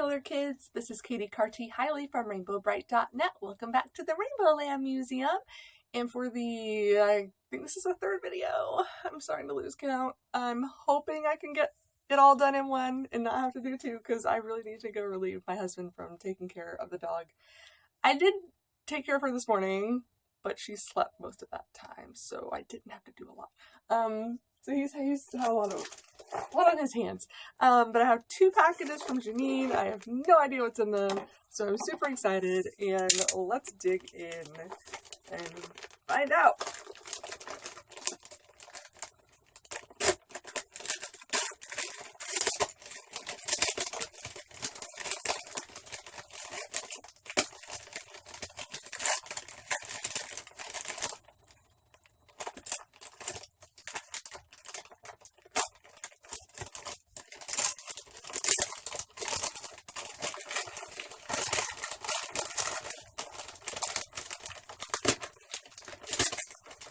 color kids. This is Katie Carty-Hiley from RainbowBrite.net. Welcome back to the Rainbow Land Museum. And for the, I think this is the third video. I'm starting to lose count. I'm hoping I can get it all done in one and not have to do two because I really need to go relieve my husband from taking care of the dog. I did take care of her this morning, but she slept most of that time, so I didn't have to do a lot. So he's had a lot on his hands. But I have two packages from Janine. I have no idea what's in them, so I'm super excited, and let's dig in and find out.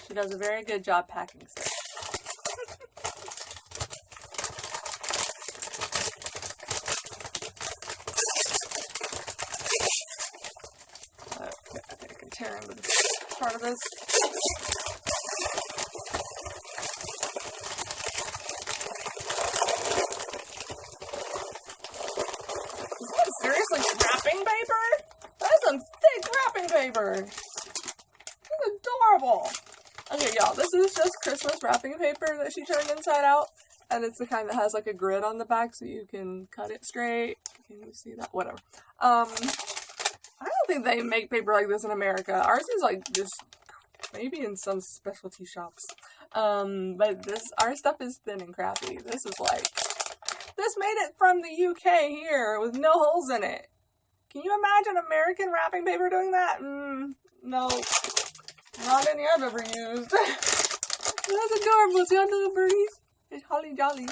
She does a very good job packing stuff. Okay, I think I can tear into this part of this. Is that seriously wrapping paper? That's some thick wrapping paper. That's adorable. Okay, y'all, this is just Christmas wrapping paper that she turned inside out, and it's the kind that has like a grid on the back so you can cut it straight. Can you see that? Whatever. I don't think they make paper like this in America. Ours is like just maybe in some specialty shops. But our stuff is thin and crappy. This is like, this made it from the UK here with no holes in it. Can you imagine American wrapping paper doing that? No. Not any I've ever used. That's adorable. See how little birdies? It's holly jolly.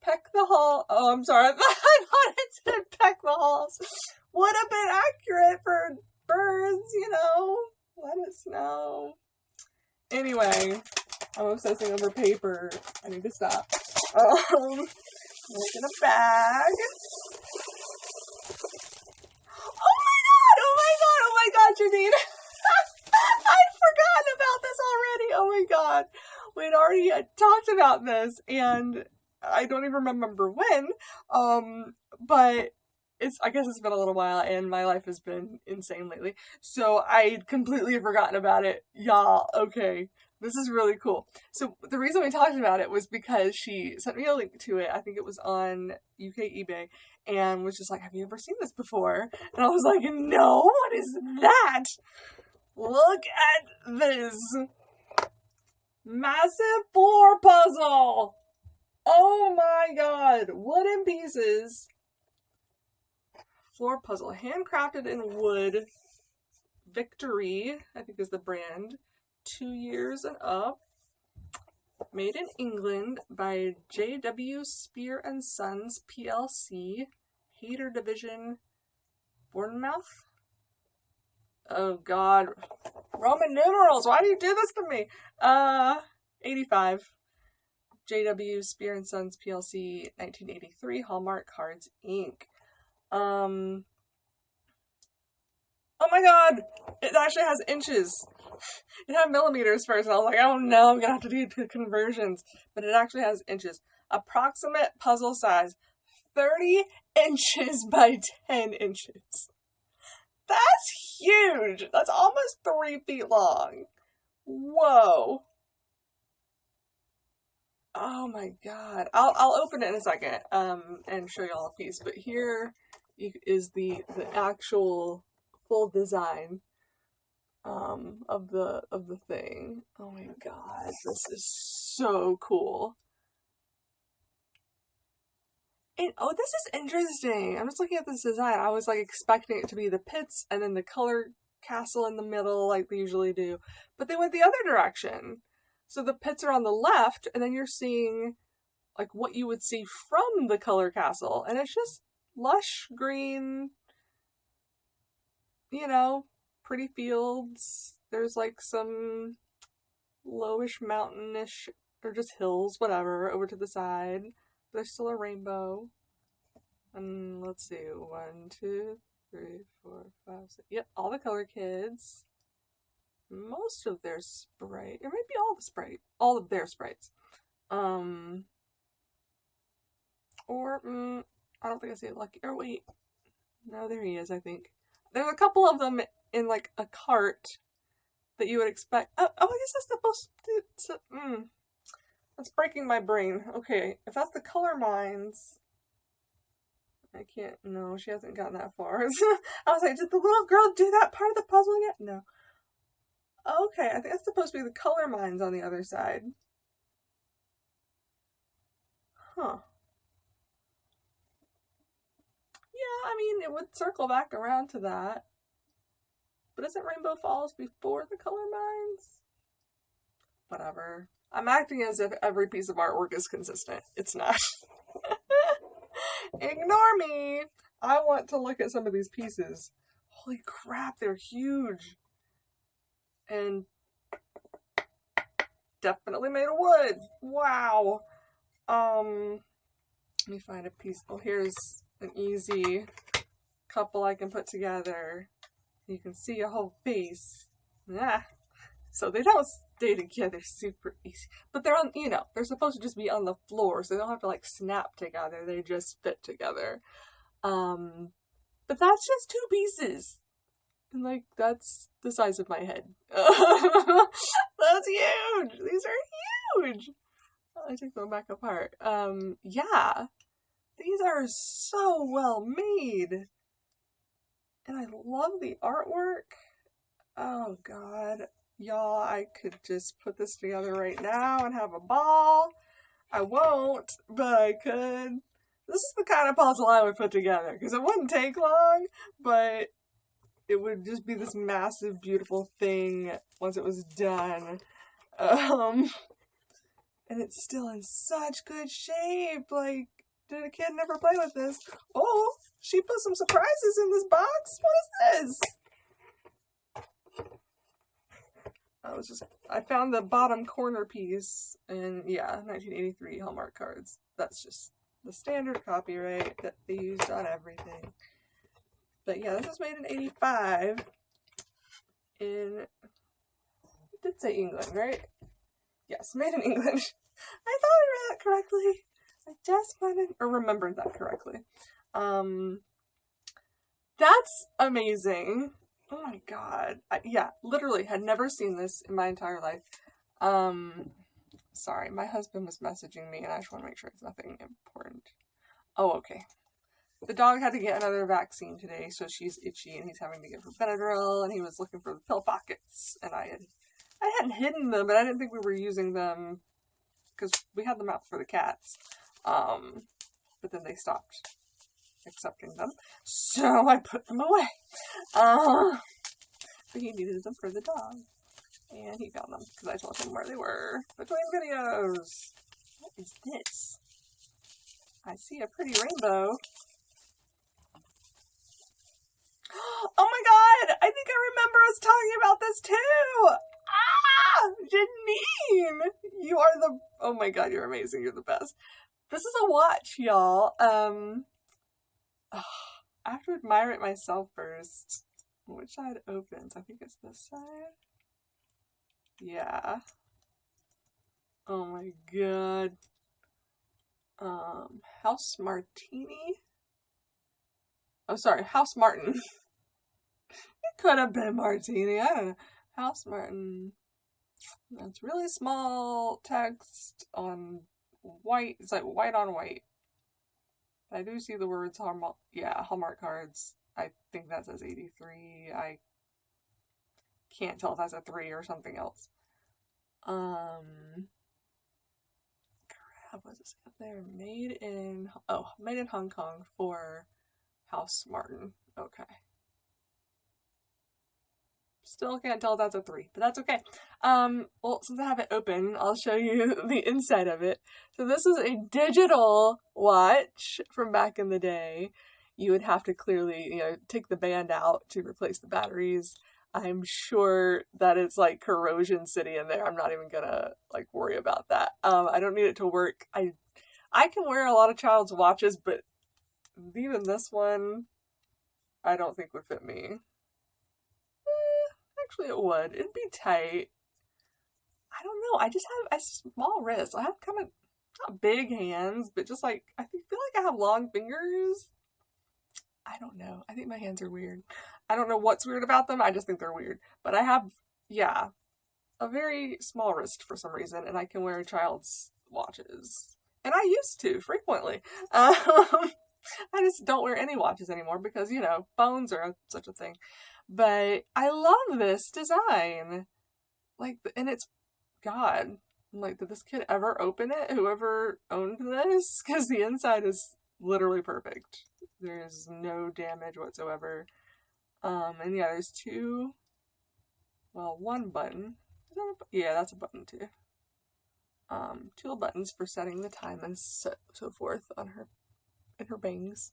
Peck the hall. Oh, I'm sorry. I thought it said peck the halls. Would have been accurate for birds, you know. Let it snow. Anyway, I'm obsessing over paper. I need to stop. Look in a bag. Oh my god, Janine. I'd forgotten about this already. Oh my god. We'd already talked about this, and I don't even remember when. But I guess it's been a little while, and my life has been insane lately. So I'd completely forgotten about it. Y'all, okay. This is really cool. So the reason we talked about it was because she sent me a link to it. I think it was on UK eBay, and was just like, have you ever seen this before? And I was like, no, what is that? Look at this massive floor puzzle. Oh my god. Wooden pieces. Floor puzzle. Handcrafted in wood. Victory, I think is the brand. 2 years and up. Made in England by J.W. Spear and Sons PLC. Hayter Division. Bournemouth. Oh god. Roman numerals, why do you do this to me? 85. J.W. Spear and Sons PLC 1983. Hallmark Cards Inc. Oh my god! It actually has inches. It had millimeters first, and I was like, oh no, I'm gonna have to do conversions. But it actually has inches. Approximate puzzle size. 30 inches by 10 inches. That's huge! That's almost 3 feet long. Whoa. Oh my god. I'll open it in a second, and show y'all a piece. But here is the actual full design, of the thing. Oh my god. This is so cool. And, oh, this is interesting. I'm just looking at this design. I was like expecting it to be the pits and then the color castle in the middle like they usually do. But they went the other direction. So the pits are on the left, and then you're seeing like what you would see from the color castle. And it's just lush green, you know, pretty fields. There's like some lowish mountainish, or just hills, whatever, over to the side. There's still a rainbow. And let's see, 1, 2, 3, 4, 5, 6. Yep, all the color kids. Most of their sprite, or maybe all of their sprites. I don't think I see it. Lucky. Or wait, no, there he is. I think there's a couple of them in like a cart that you would expect. Oh, I guess that's supposed to. That's breaking my brain. Okay, if that's the color mines, I can't. No, she hasn't gotten that far. I was like, did the little girl do that part of the puzzle yet? No. Okay, I think that's supposed to be the color mines on the other side. Huh. Yeah, I mean, it would circle back around to that. But isn't Rainbow Falls before the color mines? Whatever. I'm acting as if every piece of artwork is consistent. It's not. Ignore me! I want to look at some of these pieces. Holy crap, they're huge. And definitely made of wood. Wow. Let me find a piece. Oh, here's an easy couple I can put together. You can see a whole face. Yeah. So they don't stay together super easy. But they're on, they're supposed to just be on the floor, so they don't have to like snap together. They just fit together. But that's just 2 pieces. And like, that's the size of my head. That's huge! These are huge! I take them back apart. Yeah. These are so well made. And I love the artwork. Oh god. Y'all, I could just put this together right now and have a ball. I won't, but I could. This is the kind of puzzle I would put together, because it wouldn't take long, but it would just be this massive, beautiful thing once it was done. And it's still in such good shape. Like, did a kid never play with this? Oh, she put some surprises in this box? What is this? I found the bottom corner piece, and yeah, 1983 Hallmark cards. That's just the standard copyright that they used on everything. But yeah, this was made in 85 it did say England, right? Yes, made in England. I thought I read that correctly. I just wanted, or remembered that correctly. That's amazing. Oh my god. Yeah, literally had never seen this in my entire life. Sorry, my husband was messaging me and I just want to make sure it's nothing important. Oh, okay. The dog had to get another vaccine today, so she's itchy and he's having to give her Benadryl, and he was looking for the pill pockets, and I hadn't hidden them, but I didn't think we were using them because we had them out for the cats. But then they stopped accepting them, so I put them away. But he needed them for the dog, and he found them because I told him where they were. Between videos. What is this? I see a pretty rainbow. Oh my god! I think I remember us talking about this too! Ah! Janine! You are the... Oh my god, you're amazing. You're the best. This is a watch, y'all. I have to admire it myself first. Which side opens? I think it's this side. Yeah. Oh my god. House Martini? Oh, sorry, House Martin. It could have been Martini. I don't know. House Martin. It's really small text on white. It's like white on white. I do see the words Hallmark. Yeah, Hallmark cards. I think that says 83. I can't tell if that's a 3 or something else. Crap, what does it say up there? Made in Hong Kong for House Martin. Okay. Still can't tell if that's a 3, but that's okay. Well, since I have it open, I'll show you the inside of it. So this is a digital watch from back in the day. You would have to clearly, take the band out to replace the batteries. I'm sure that it's like corrosion city in there. I'm not even gonna worry about that. I don't need it to work. I can wear a lot of child's watches, but even this one, I don't think would fit me. Actually, it would. It'd be tight. I don't know. I just have a small wrist. I have kind of not big hands, but just like I feel like I have long fingers. I don't know. I think my hands are weird. I don't know what's weird about them. I just think they're weird. But I have, yeah, a very small wrist for some reason, and I can wear child's watches. And I used to frequently. I just don't wear any watches anymore because, you know, phones are such a thing. But I love this design. Like, and it's, God, like, did this kid ever open it? Whoever owned this? Because the inside is literally perfect. There's no damage whatsoever. And yeah, there's one button. Yeah, that's a button too. Two buttons for setting the time and so forth on her bangs.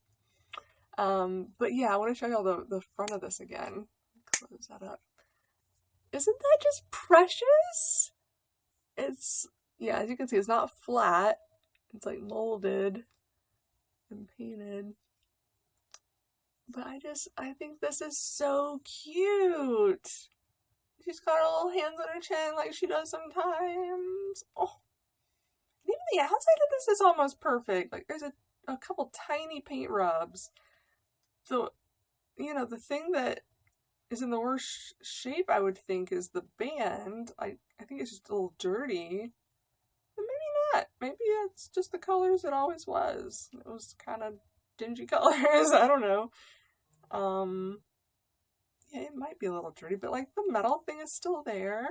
But yeah, I want to show y'all the front of this again. Close that up. Isn't that just precious? It's, yeah, as you can see, it's not flat. It's like molded and painted. But I think this is so cute. She's got her little hands on her chin like she does sometimes. Oh. And even the outside of this is almost perfect. Like, there's a couple tiny paint rubs. So, you know, the thing that is in the worst shape, I would think, is the band. I think it's just a little dirty. But maybe not. Maybe it's just the colors it always was. It was kind of dingy colors. I don't know. Yeah, it might be a little dirty, but like the metal thing is still there.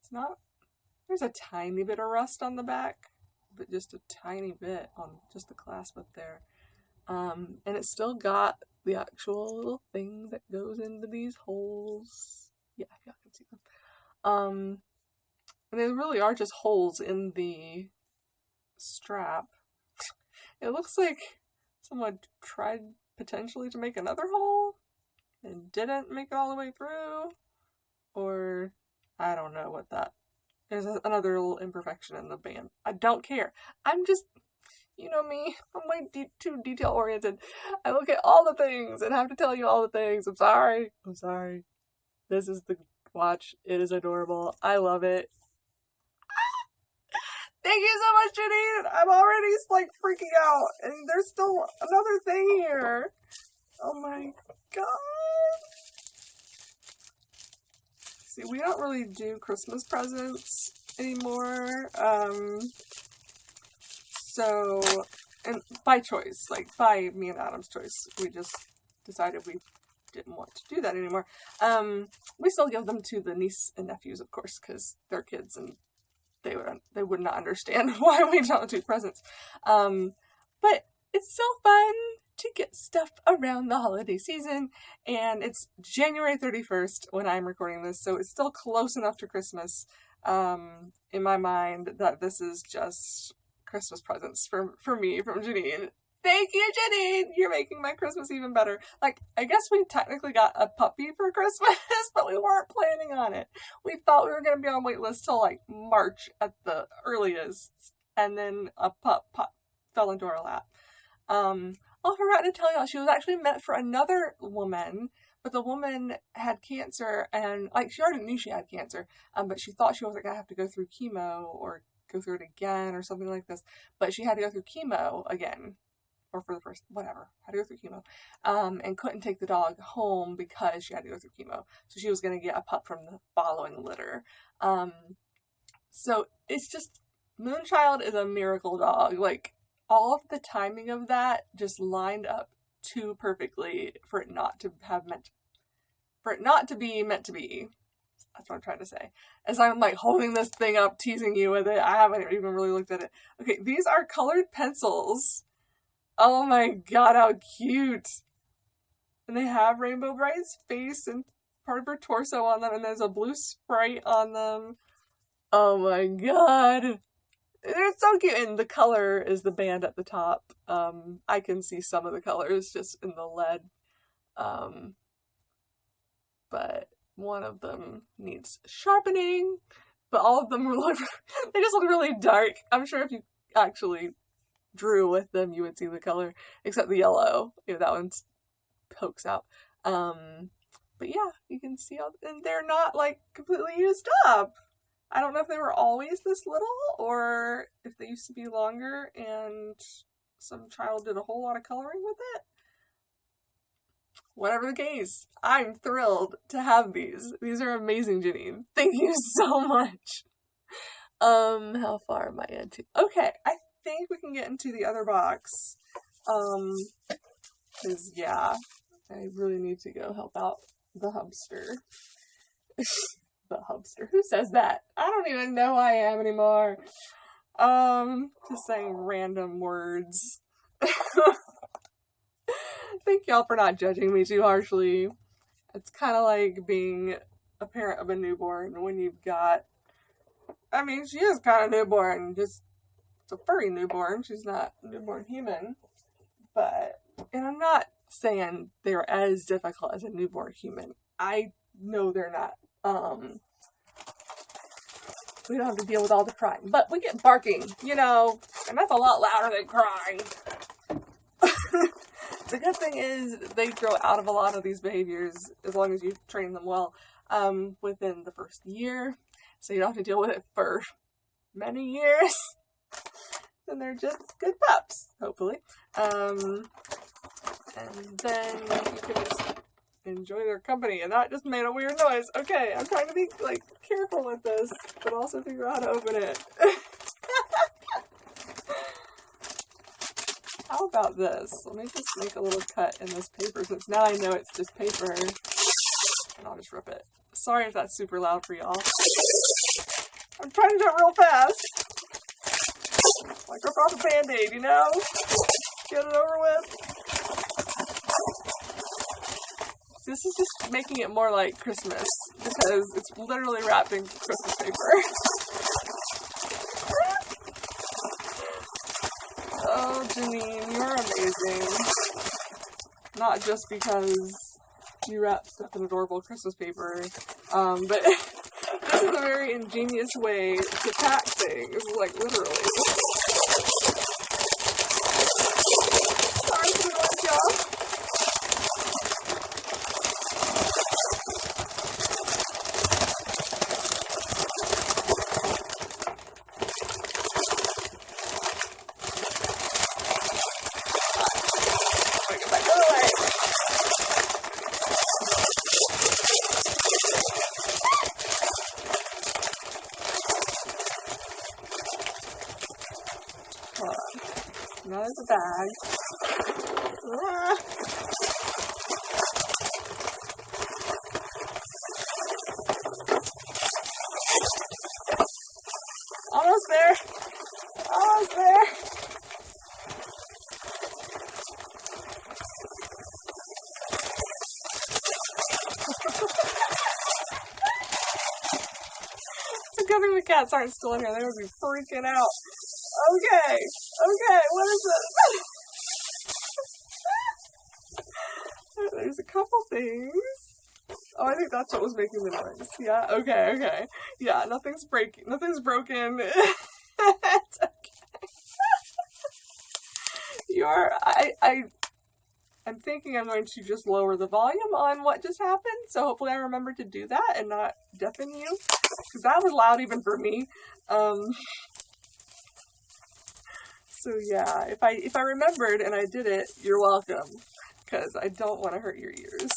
It's not, there's a tiny bit of rust on the back, but just a tiny bit on just the clasp up there. And it's still got the actual little thing that goes into these holes. Yeah, y'all can see them. And there really are just holes in the strap. It looks like someone tried potentially to make another hole and didn't make it all the way through, or I don't know what that. There's another little imperfection in the band. I don't care. I'm just, you know me, I'm way too detail oriented. I look at all the things and have to tell you all the things. I'm sorry. This is the watch. It is adorable. I love it. Thank you so much, Janine. I'm already like freaking out, and there's still another thing here. Oh my God. See, we don't really do Christmas presents anymore. So, and by choice, like by me and Adam's choice, we just decided we didn't want to do that anymore. We still give them to the niece and nephews, of course, because they're kids and they would not understand why we don't do presents. But it's still fun to get stuff around the holiday season, and it's January 31st when I'm recording this, so it's still close enough to Christmas in my mind that this is just Christmas presents for me from Janine. Thank you, Janine! You're making my Christmas even better. Like, I guess we technically got a puppy for Christmas, but we weren't planning on it. We thought we were going to be on wait list till like March at the earliest, and then a pup fell into our lap. I forgot to tell y'all, she was actually meant for another woman, but the woman had cancer, and like she already knew she had cancer, but she thought she wasn't going to have to go through chemo or go through it again or something like this, but she had to go through chemo again, or for the first, whatever, had to go through chemo, and couldn't take the dog home because she had to go through chemo, so she was going to get a pup from the following litter. So it's just, Moonchild is a miracle dog. Like, all of the timing of that just lined up too perfectly for it not to be meant to be. That's what I'm trying to say. As I'm like holding this thing up, teasing you with it, I haven't even really looked at it. Okay, these are colored pencils. Oh my God, how cute. And they have Rainbow Brite's face and part of her torso on them, and there's a blue Sprite on them. Oh my God. They're so cute, and the color is the band at the top. I can see some of the colors just in the lead. But one of them needs sharpening, but all of them they just look really dark. I'm sure if you actually drew with them, you would see the color, except the yellow. You know, that one pokes out. But yeah, you can see all, and they're not like completely used up. I don't know if they were always this little or if they used to be longer and some child did a whole lot of coloring with it. Whatever the case, I'm thrilled to have these. These are amazing, Janine. Thank you so much. How far am I into? Okay, I think we can get into the other box. Cause yeah, I really need to go help out the hubster. The hubster. Who says that? I don't even know who I am anymore. Just saying random words. Thank y'all for not judging me too harshly. It's kind of like being a parent of a newborn when you've got, I mean, she is kind of newborn, just, it's a furry newborn. She's not a newborn human. But, and I'm not saying they're as difficult as a newborn human. I know they're not. We don't have to deal with all the crying. But we get barking, you know, and that's a lot louder than crying. The good thing is they grow out of a lot of these behaviors as long as you train them well within the first year. So you don't have to deal with it for many years. And they're just good pups, hopefully. And then you can just enjoy their company. And that just made a weird noise. Okay, I'm trying to be like careful with this, but also figure out how to open it. How about this? Let me just make a little cut in this paper since now I know it's just paper. And I'll just rip it. Sorry if that's super loud for y'all. I'm trying to do it real fast. Like rip off a band-aid, you know? Get it over with. This is just making it more like Christmas because it's literally wrapped in Christmas paper. Oh, Janine, you're amazing. Not just because you wrap stuff in adorable Christmas paper, but this is a very ingenious way to pack things, like literally. Sorry for the noise, y'all. Now there's a bag. Ah. Almost there. Almost there. It's a good thing the cats aren't still in here. They would be freaking out. Okay, what is it? There's a couple things. Oh, I think that's what was making the noise. Yeah, okay. Yeah, nothing's broken. It's okay. I'm thinking I'm going to just lower the volume on what just happened, so hopefully I remember to do that and not deafen you, because that was loud even for me. So yeah, if I remembered and I did it, you're welcome, because I don't want to hurt your ears,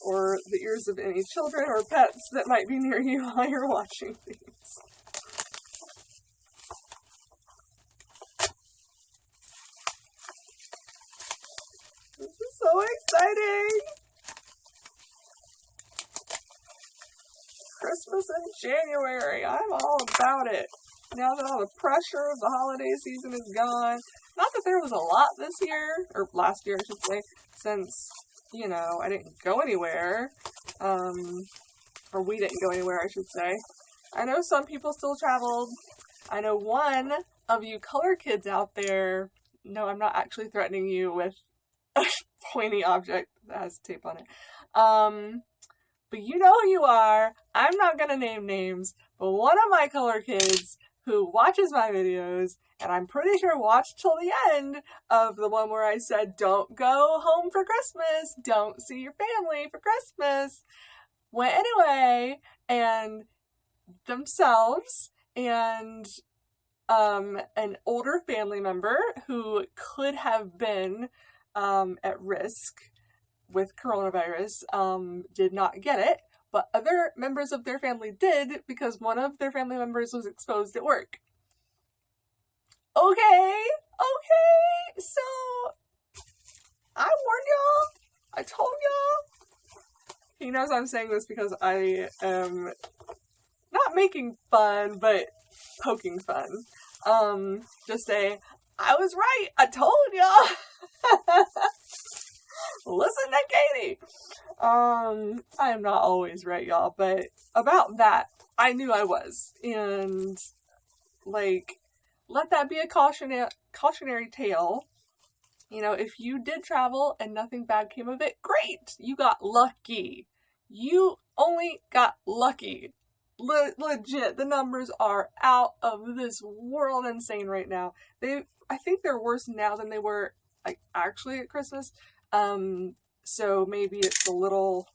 or the ears of any children or pets that might be near you while you're watching these. This is so exciting! Christmas in January, I'm all about it. Now that all the pressure of the holiday season is gone. Not that there was a lot this year, or last year I should say, since, you know, I didn't go anywhere. Or we didn't go anywhere, I should say. I know some people still traveled. I know one of you color kids out there, no, I'm not actually threatening you with a pointy object that has tape on it. But you know who you are. I'm not gonna name names, but one of my color kids who watches my videos, and I'm pretty sure watched till the end of the one where I said, don't go home for Christmas, don't see your family for Christmas, went anyway, and themselves and an older family member who could have been at risk with coronavirus did not get it, but other members of their family did because one of their family members was exposed at work. Okay, so I warned y'all. I told y'all. He knows I'm saying this because I am not making fun, but poking fun. Just say, I was right. I told y'all. Listen to Katie. I am not always right, y'all, but about that, I knew I was. And, like, let that be a cautionary tale. You know, if you did travel and nothing bad came of it, great. You got lucky. You only got lucky. Legit, the numbers are out of this world insane right now. I think they're worse now than they were, like, actually at Christmas. So maybe it's a little,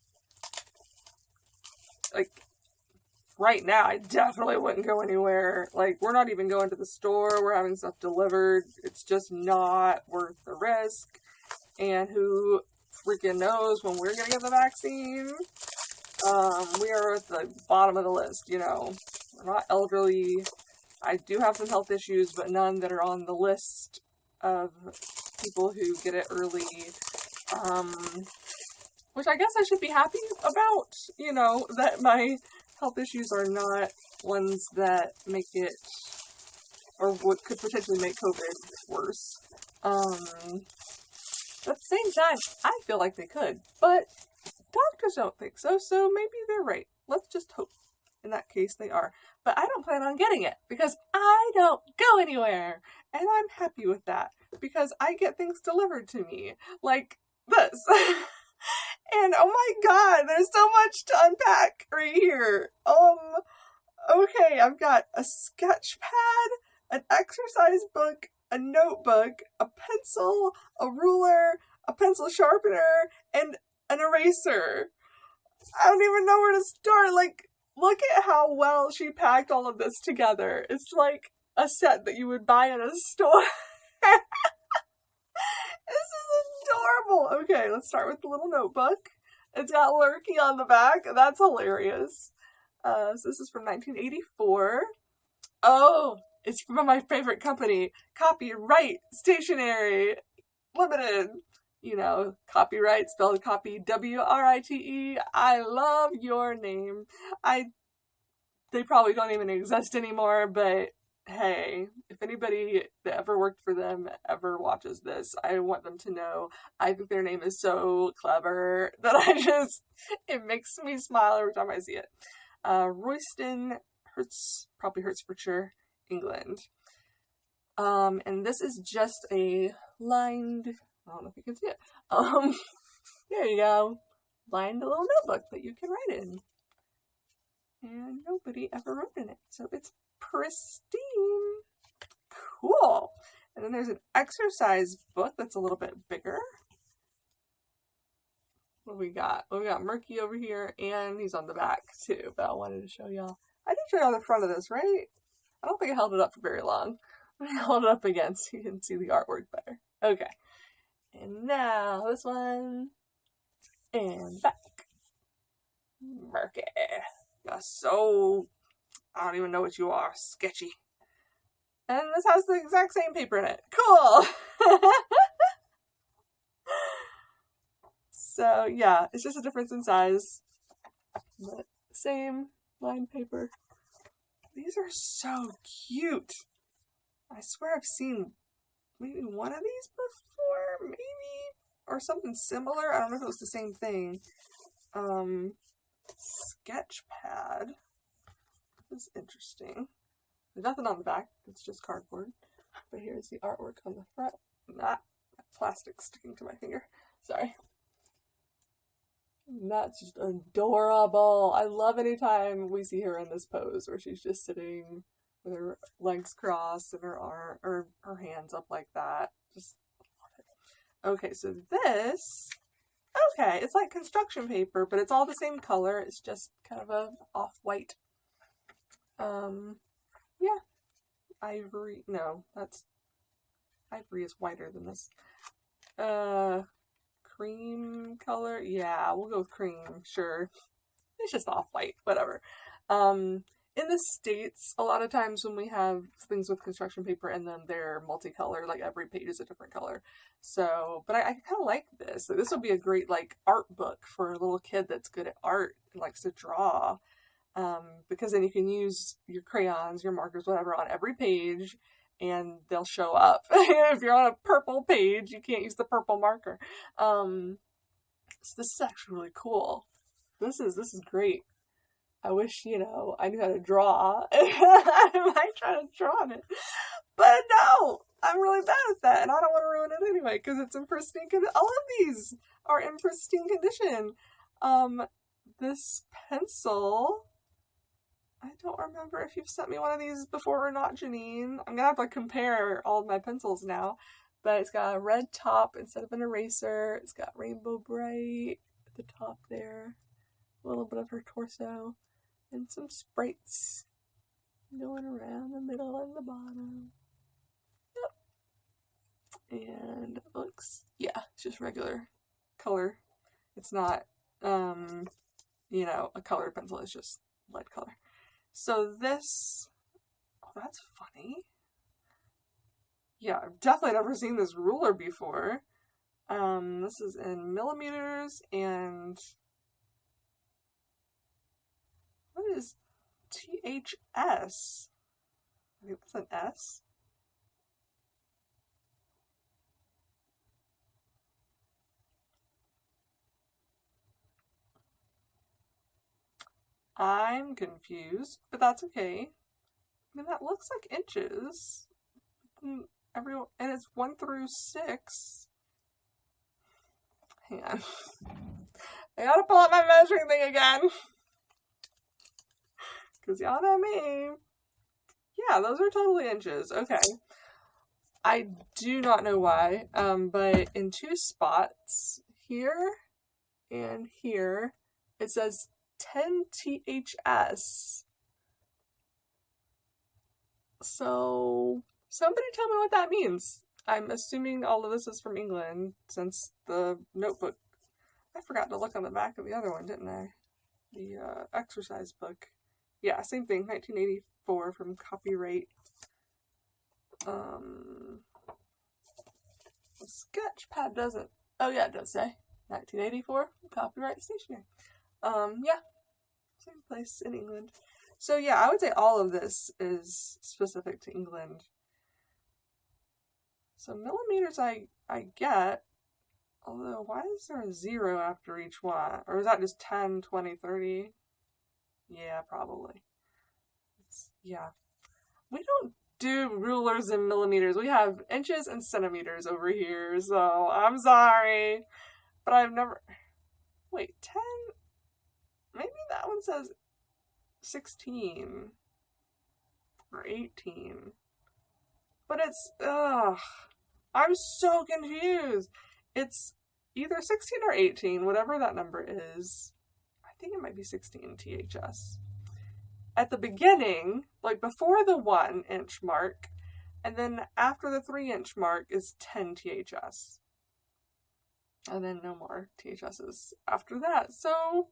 like, right now, I definitely wouldn't go anywhere. Like, we're not even going to the store. We're having stuff delivered. It's just not worth the risk. And who freaking knows when we're going to get the vaccine? We are at the bottom of the list, you know. We're not elderly. I do have some health issues, but none that are on the list of people who get it early. Which I guess I should be happy about, you know, that my health issues are not ones that make it, or what could potentially make COVID worse. At the same time, I feel like they could, but doctors don't think so, so maybe they're right. Let's just hope. In that case, they are. But I don't plan on getting it, because I don't go anywhere, and I'm happy with that, because I get things delivered to me, like this. And oh my god, there's so much to unpack right here. Okay, I've got a sketch pad, an exercise book, a notebook, a pencil, a ruler, a pencil sharpener, and an eraser. I don't even know where to start. Like, look at how well she packed all of this together. It's like a set that you would buy in a store. This is adorable. Okay, let's start with the little notebook. It's got Lurky on the back. That's hilarious. So this is from 1984. Oh, it's from my favorite company, Copyright Stationery Limited. You know, copyright, spelled copy, W-R-I-T-E. I love your name. They probably don't even exist anymore, but hey, if anybody that ever worked for them ever watches this, I want them to know I think their name is so clever that it makes me smile every time I see it. Royston, Hertfordshire, England. And this is just a lined, I don't know if you can see it. There you go. Lined little notebook that you can write in. And nobody ever wrote in it. So it's pristine. Cool. And then there's an exercise book that's a little bit bigger. What do we got? Well, we got Murky over here, and he's on the back too, but I wanted to show y'all. I did show y'all the front of this, right? I don't think I held it up for very long. I held it up again so you can see the artwork better. Okay. And now this one. And back. Murky. You're so, I don't even know what you are, sketchy. And this has the exact same paper in it. Cool! So, yeah, it's just a difference in size. But same lined paper. These are so cute. I swear I've seen maybe one of these before, maybe? Or something similar. I don't know if it was the same thing. Sketch pad. This is interesting. There's nothing on the back. It's just cardboard. But here's the artwork on the front. That plastic sticking to my finger. Sorry. That's just adorable. I love any time we see her in this pose where she's just sitting with her legs crossed and her arm or her hands up like that. Just love it. Okay, so this, okay, it's like construction paper, but it's all the same color. It's just kind of a off-white. Yeah, ivory. No, that's ivory is whiter than this. Cream color. Yeah, we'll go with cream. Sure, it's just off-white. Whatever. In the States, a lot of times when we have things with construction paper in them, they're multicolored, like every page is a different color. So, but I kind of like this. So this would be a great, like, art book for a little kid that's good at art and likes to draw. Because then you can use your crayons, your markers, whatever, on every page, and they'll show up. If you're on a purple page, you can't use the purple marker. So this is actually really cool. This is great. I wish, I knew how to draw. I might try to draw on it. But no, I'm really bad at that, and I don't want to ruin it anyway, because it's in pristine condition. All of these are in pristine condition. This pencil, I don't remember if you've sent me one of these before or not, Janine. I'm going to have to compare all of my pencils now. But it's got a red top instead of an eraser. It's got Rainbow Brite at the top there. A little bit of her torso. And some sprites going around the middle and the bottom. Yep. And it looks, yeah, it's just regular color. It's not, a colored pencil. It's just lead color. So this, oh, that's funny. Yeah, I've definitely never seen this ruler before. This is in millimeters, and what is THS? I think that's an S. I'm confused, but that's okay. I mean, that looks like inches. And it's 1 through 6. Hang on. I gotta pull up my measuring thing again. Because y'all know me. Yeah, those are totally inches. Okay. I do not know why, but in 2 spots, here and here, it says 10 THS. So, somebody tell me what that means. I'm assuming all of this is from England, since the notebook, I forgot to look on the back of the other one, didn't I? The exercise book. Yeah, same thing, 1984 from copyright. The sketch pad doesn't, oh yeah, it does say 1984, copyright stationery. Yeah, same place in England. So yeah, I would say all of this is specific to England. So millimeters I get, although why is there a 0 after each one? Or is that just 10, 20, 30? Yeah, probably. Yeah. We don't do rulers in millimeters. We have inches and centimeters over here, so I'm sorry. But I've never... Wait, 10? Maybe that one says 16. Or 18. But it's... Ugh. I'm so confused. It's either 16 or 18, whatever that number is. I think it might be 16 THS. At the beginning, like before the 1 inch mark, and then after the 3 inch mark is 10 THS. And then no more THSs after that. So,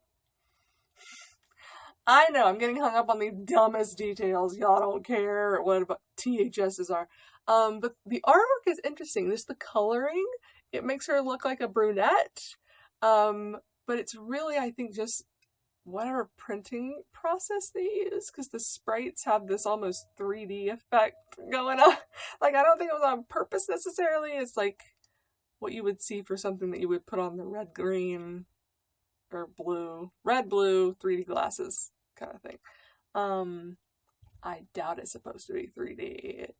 I know, I'm getting hung up on the dumbest details. Y'all don't care what about THSs are. But the artwork is interesting. Just the coloring, it makes her look like a brunette. But it's really, I think, just whatever printing process they use, because the sprites have this almost 3D effect going on. Like, I don't think it was on purpose necessarily. It's like what you would see for something that you would put on the red, green, or blue, red, blue, 3D glasses kind of thing. I doubt it's supposed to be 3D.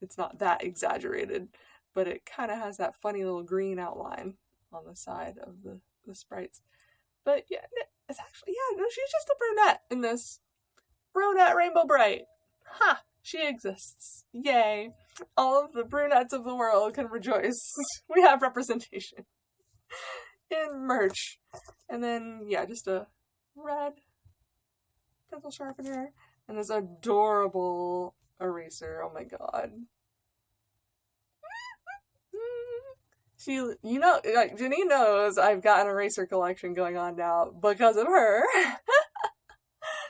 It's not that exaggerated, but it kind of has that funny little green outline on the side of the sprites. But yeah, it's actually, yeah, no, she's just a brunette in this. Brunette Rainbow Brite. Ha! She exists. Yay. All of the brunettes of the world can rejoice. We have representation in merch. And then, yeah, just a red pencil sharpener and this adorable eraser. Oh my god. She, you know, like, Jenny knows I've got an eraser collection going on now because of her.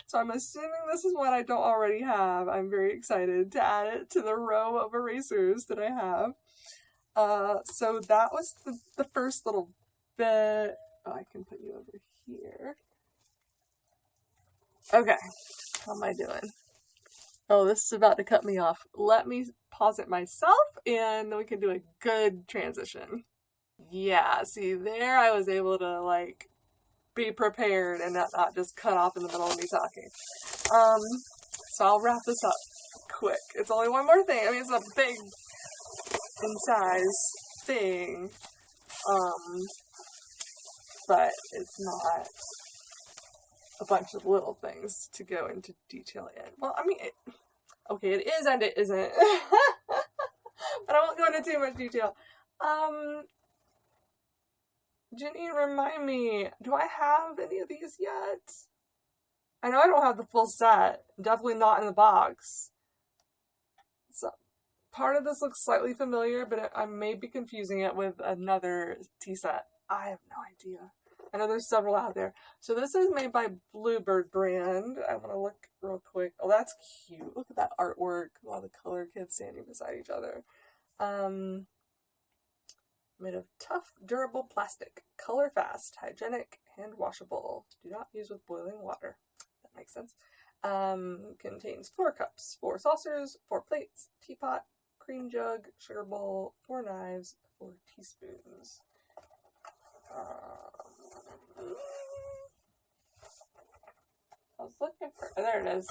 So I'm assuming this is what I don't already have. I'm very excited to add it to the row of erasers that I have. So that was the first little bit. Oh, I can put you over here. Okay, how am I doing? Oh, this is about to cut me off. Let me pause it myself and then we can do a good transition. Yeah, see there I was able to like be prepared and not just cut off in the middle of me talking. So I'll wrap this up quick. It's only one more thing. I mean, it's a big in size thing. But it's not a bunch of little things to go into detail in. Well, I mean, okay, it is and it isn't. But I won't go into too much detail. Jenny, remind me, do I have any of these yet? I know I don't have the full set. Definitely not in the box. So, part of this looks slightly familiar, but I may be confusing it with another tea set. I have no idea. I know there's several out there. So this is made by Bluebird brand. I want to look real quick. Oh, that's cute. Look at that artwork. A lot of color kids standing beside each other. Made of tough, durable plastic. Color fast, hygienic, hand washable. Do not use with boiling water. That makes sense. Contains 4 cups, 4 saucers, 4 plates, teapot, cream jug, sugar bowl, 4 knives, 4 teaspoons. I was looking for, there it is.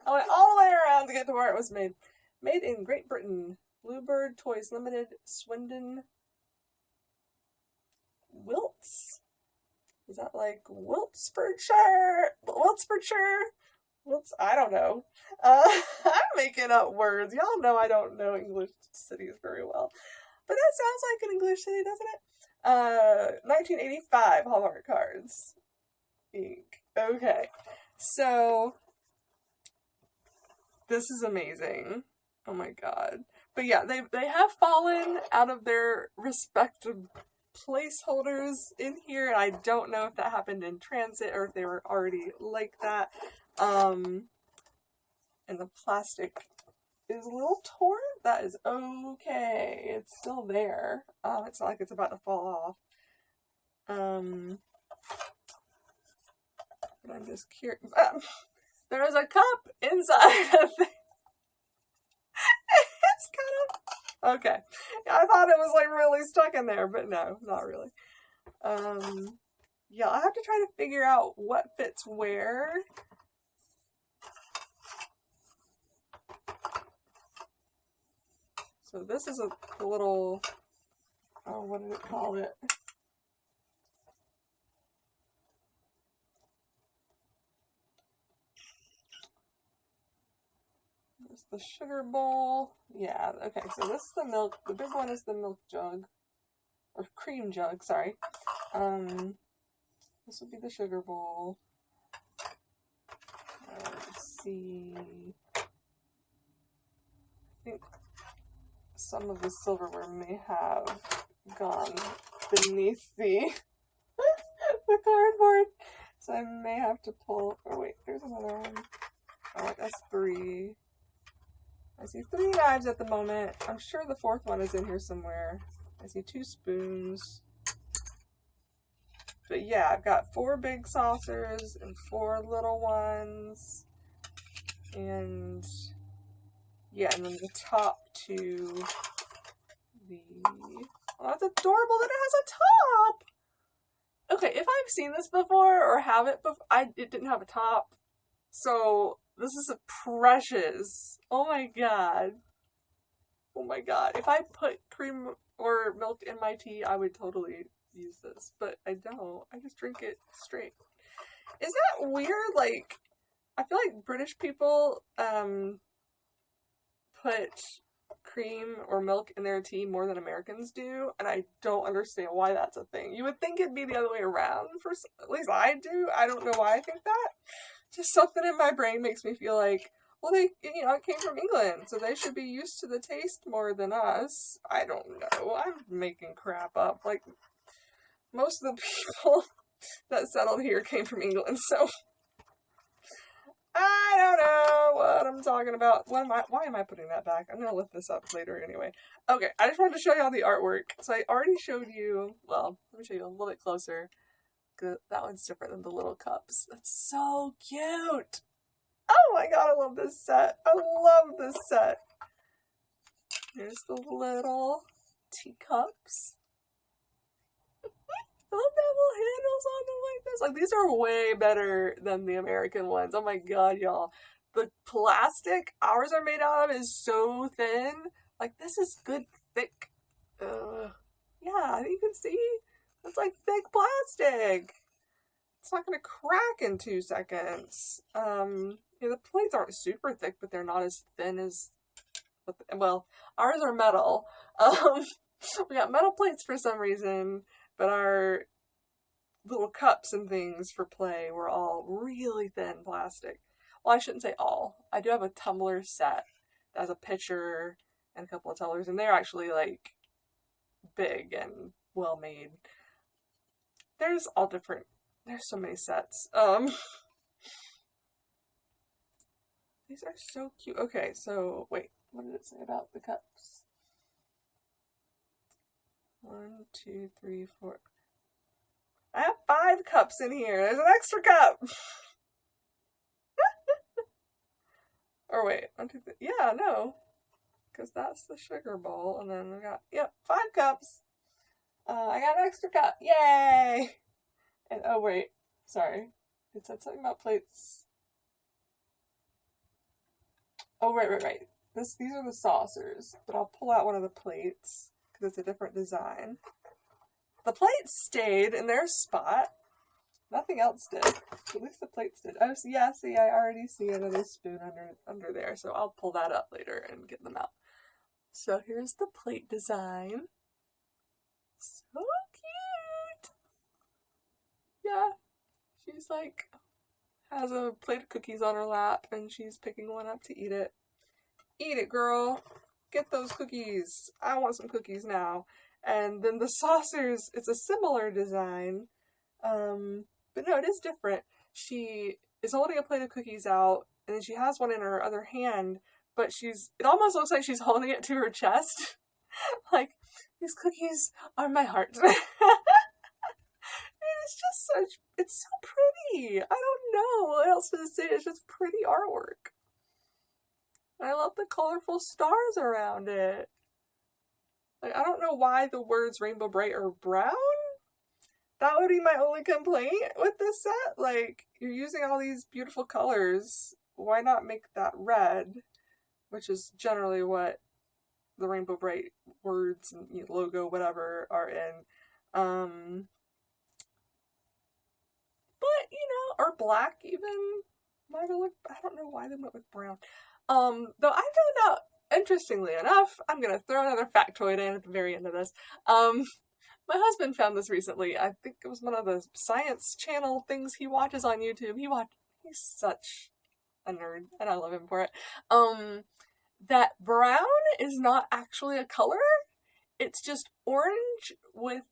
I went all the way around to get to where it was made. Made in Great Britain. Bluebird Toys Limited, Swindon, Wilts? Is that like Wiltsfordshire? Wilts? I don't know. I'm making up words. Y'all know I don't know English cities very well. But that sounds like an English city, doesn't it? 1985 Hallmark cards. Ink. Okay. So, this is amazing. Oh my god. But yeah, they have fallen out of their respective placeholders in here, and I don't know if that happened in transit or if they were already like that. And the plastic is a little torn. That is okay. It's still there. It's not like it's about to fall off. But I'm just curious. There is a cup inside of it. It's kind of okay. I thought it was like really stuck in there, but no, not really. Yeah, I have to try to figure out what fits where. So this is a little, oh, what did it call it? There's the sugar bowl. Yeah, okay, so this is the milk. The big one is the milk jug. Or cream jug, sorry. This would be the sugar bowl. Let's see. I think some of the silverware may have gone beneath the the cardboard. So I may have to pull, oh wait, there's another one. Oh, that's 3. I see 3 knives at the moment. I'm sure the 4th one is in here somewhere. I see 2 spoons. But yeah, I've got 4 big saucers and 4 little ones. And yeah, and then the top 2. Oh, that's adorable that it has a top! Okay, if I've seen this before or have it before, it didn't have a top. So this is a precious. Oh my god. Oh my god. If I put cream or milk in my tea, I would totally use this. But I don't. I just drink it straight. Is that weird? Like, I feel like British people, put cream or milk in their tea more than Americans do, and I don't understand why that's a thing. You would think it'd be the other way around, at least I do. I don't know why I think that. Just something in my brain makes me feel like, well, it came from England, so they should be used to the taste more than us. I don't know. I'm making crap up. Like, most of the people that settled here came from England, so I don't know what I'm talking about. Why am I putting that back? I'm gonna lift this up later anyway. Okay, I just wanted to show y'all the artwork. So I already showed you, well, let me show you a little bit closer. That one's different than the little cups. That's so cute. Oh my god, I love this set. I love this set. Here's the little teacups. I love that little handles on them like this. Like, these are way better than the American ones. Oh my god, y'all. The plastic ours are made out of is so thin. Like, this is good, thick. Yeah, you can see. It's like thick plastic. It's not going to crack in 2 seconds. The plates aren't super thick, but they're not as thin as, well, ours are metal. We got metal plates for some reason, but our little cups and things for play were all really thin plastic. Well, I shouldn't say all. I do have a tumbler set that has a pitcher and a couple of tumblers, and they're actually, like, big and well made. There's all different, there's so many sets. These are so cute. Okay, so, wait, what did it say about the cups? 1, 2, 3, 4. I have 5 cups in here. There's an extra cup. Or wait, 1, 2, 3. Yeah, no. Because that's the sugar bowl. And then we got, 5 cups. I got an extra cup. Yay! And, oh wait, sorry. It said something about plates. Oh, right. These are the saucers. But I'll pull out one of the plates because it's a different design. The plates stayed in their spot. Nothing else did. At least the plates did. Oh, so yeah, see, I already see another spoon under there, so I'll pull that up later and get them out. So here's the plate design. So cute! Yeah, she's like, has a plate of cookies on her lap, and she's picking one up to eat it. Eat it, girl! Get those cookies! I want some cookies now. And then the saucers, it's a similar design, but no, it is different. She is holding a plate of cookies out, and then she has one in her other hand, but it almost looks like she's holding it to her chest. Like, these cookies are my heart. It's just it's so pretty. I don't know what else to say. It's just pretty artwork. I love the colorful stars around it. Like, I don't know why the words Rainbow Brite are brown. That would be my only complaint with this set. Like, you're using all these beautiful colors. Why not make that red? Which is generally what the Rainbow Brite words and logo, whatever, are in. But, or black even. I don't know why they went with brown. Though I found out, interestingly enough, I'm going to throw another factoid in at the very end of this. My husband found this recently. I think it was one of the science channel things he watches on YouTube. He's such a nerd, and I love him for it. That brown is not actually a color. It's just orange with,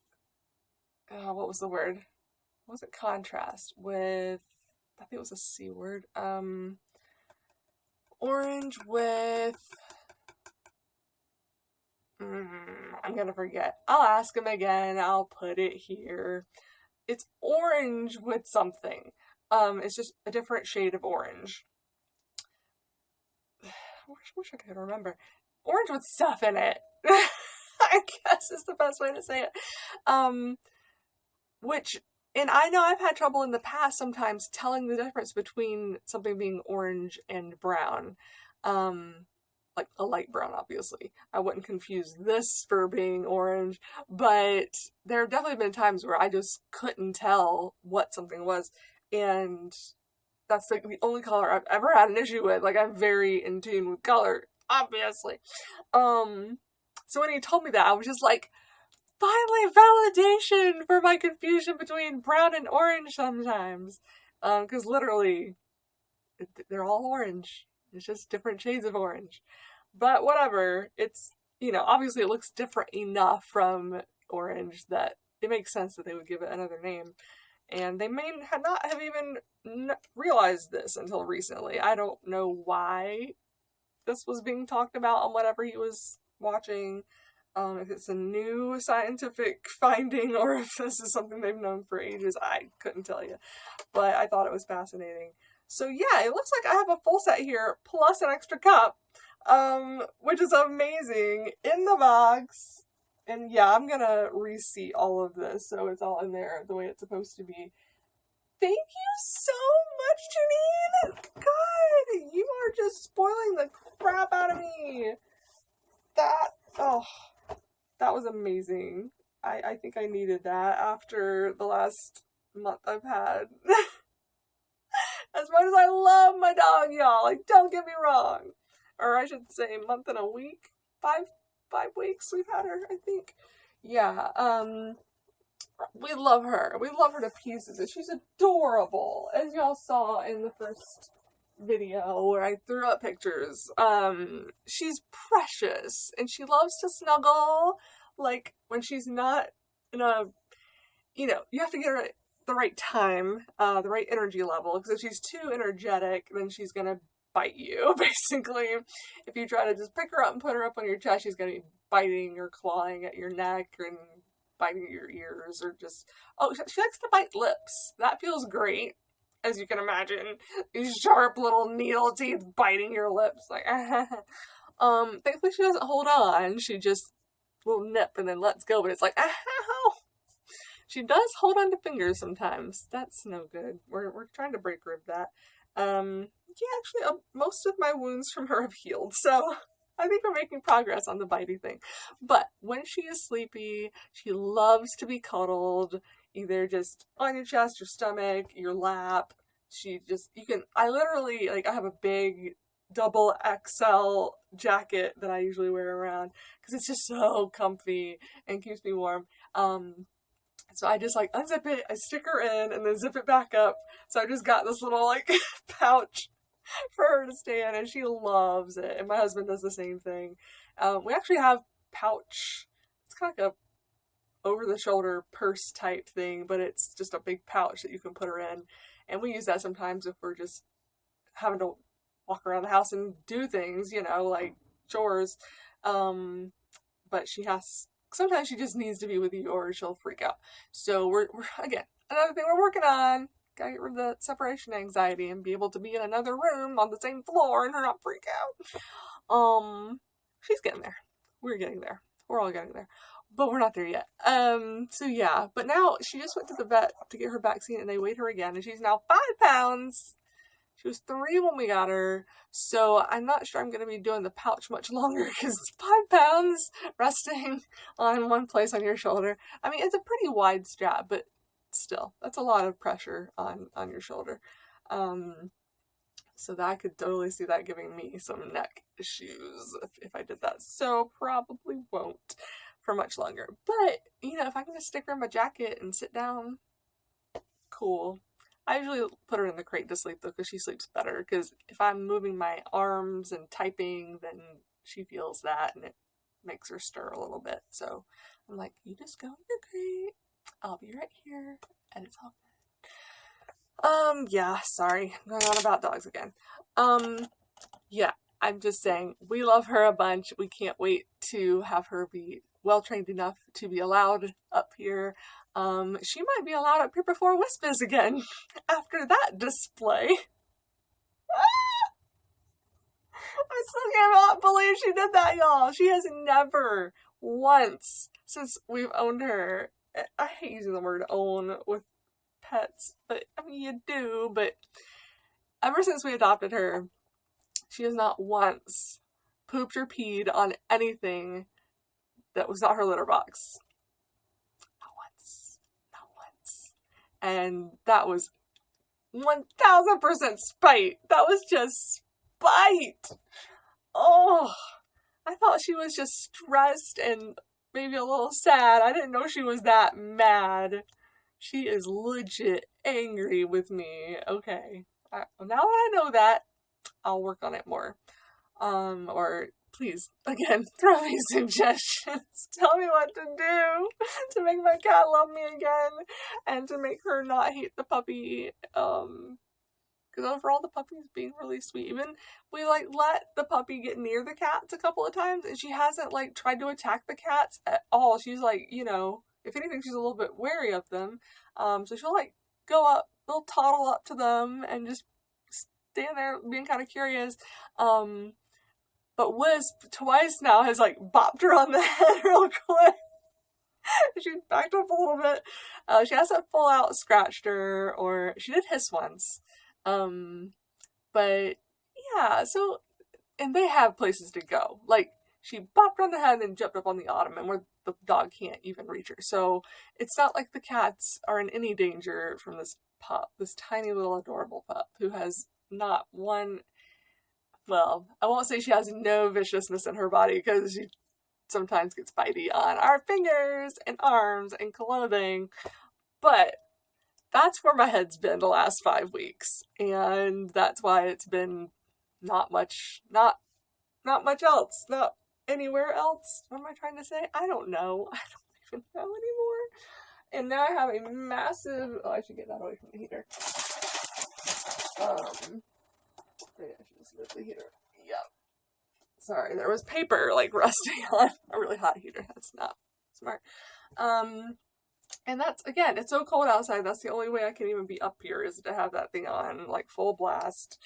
what was the word? What was it? Contrast with, I think it was a C word. Orange with, I'm gonna forget. I'll ask him again. I'll put it here. It's orange with something. It's just a different shade of orange. I wish I could remember. Orange with stuff in it. I guess is the best way to say it. And I know I've had trouble in the past sometimes telling the difference between something being orange and brown. Like a light brown, obviously. I wouldn't confuse this for being orange, but there have definitely been times where I just couldn't tell what something was, and that's like the only color I've ever had an issue with. Like, I'm very in tune with color. obviously. So when he told me that, I was just like, finally validation for my confusion between brown and orange sometimes. Because literally, they're all orange. It's just different shades of orange. But whatever, it's, obviously it looks different enough from orange that it makes sense that they would give it another name. And they may not have even realized this until recently. I don't know why this was being talked about on whatever he was watching. If it's a new scientific finding or if this is something they've known for ages, I couldn't tell you. But I thought it was fascinating. So yeah, it looks like I have a full set here, plus an extra cup, which is amazing, in the box. And yeah, I'm gonna reseat all of this so it's all in there the way it's supposed to be. Thank you so much, Janine! God, you are just spoiling the crap out of me. That was amazing. I think I needed that after the last month I've had. As much as I love my dog, y'all, like, don't get me wrong. Or I should say month and a week. 5 weeks we've had her, I think. Yeah, we love her. We love her to pieces. And she's adorable, as y'all saw in the first video where I threw up pictures. She's precious, and she loves to snuggle. Like, when she's not in a, you have to get her at the right time, the right energy level, because if she's too energetic, then she's gonna bite you, basically. If you try to just pick her up and put her up on your chest, she's gonna be biting or clawing at your neck and biting your ears, or just, she likes to bite lips. That feels great, as you can imagine. These sharp little needle teeth biting your lips, like, thankfully she doesn't hold on, she just will nip and then lets go, but it's like, ow! She does hold on to fingers sometimes. That's no good. We're trying to break rib that. Yeah, actually, most of my wounds from her have healed, so I think we're making progress on the bitey thing. But when she is sleepy, she loves to be cuddled, either just on your chest, your stomach, your lap. I literally, like, I have a big double XL jacket that I usually wear around because it's just so comfy and keeps me warm. So I just, like, unzip it, I stick her in, and then zip it back up. So I just got this little, like, pouch for her to stay in, and she loves it. And my husband does the same thing. We actually have pouch. It's kind of like a over-the-shoulder purse type thing, but it's just a big pouch that you can put her in. And we use that sometimes if we're just having to walk around the house and do things, like chores. But sometimes she just needs to be with you or she'll freak out. So we're again, another thing we're working on. Gotta get rid of the separation anxiety and be able to be in another room on the same floor and her not freak out. She's getting there. We're getting there. We're all getting there. But we're not there yet. So yeah. But now she just went to the vet to get her vaccine and they weighed her again and she's now 5 pounds. She was 3 when we got her, so I'm not sure I'm going to be doing the pouch much longer because it's 5 pounds resting on one place on your shoulder. I mean, it's a pretty wide strap, but still, that's a lot of pressure on your shoulder. So that I could totally see that giving me some neck issues if I did that. So probably won't for much longer. But, if I can just stick her in my jacket and sit down, cool. I usually put her in the crate to sleep, though, because she sleeps better. Because if I'm moving my arms and typing, then she feels that, and it makes her stir a little bit. So I'm like, you just go in your crate. I'll be right here, and it's all good. Yeah, sorry. I'm going on about dogs again. Yeah, I'm just saying, we love her a bunch. We can't wait to have her be well-trained enough to be allowed up here. She might be allowed up here before Whispers again after that display. I still cannot believe she did that, y'all. She has never once since we've owned her. I hate using the word own with pets, but I mean, you do, but ever since we adopted her, she has not once pooped or peed on anything that was not her litter box. And that was 1000% spite. That was just spite. Oh oh, I thought she was just stressed and maybe a little sad. I didn't know she was that mad. She is legit angry with me. Okay. Now that I know that, I'll work on it more. Or please, again, throw me suggestions. Tell me what to do to make my cat love me again and to make her not hate the puppy. Because overall, the puppy's being really sweet. Even we let the puppy get near the cats a couple of times, and she hasn't tried to attack the cats at all. She's if anything, she's a little bit wary of them. So she'll go up, they'll toddle up to them and just stand there being kind of curious. But Wisp twice now has bopped her on the head real quick. She backed up a little bit. She hasn't full out scratched her, or she did hiss once. But yeah, so, and they have places to go. She bopped her on the head and then jumped up on the ottoman where the dog can't even reach her. So it's not like the cats are in any danger from this pup, this tiny little adorable pup who has not one, well, I won't say she has no viciousness in her body because she sometimes gets bitey on our fingers and arms and clothing, but that's where my head's been the last 5 weeks, and that's why it's been not much else, not anywhere else. What am I trying to say? I don't know. I don't even know anymore. And now I have a massive, I should get that away from the heater. Maybe I should just move the heater. Yep. Sorry, there was paper rusting on a really hot heater. That's not smart. And that's, again, it's so cold outside, that's the only way I can even be up here is to have that thing on, full blast.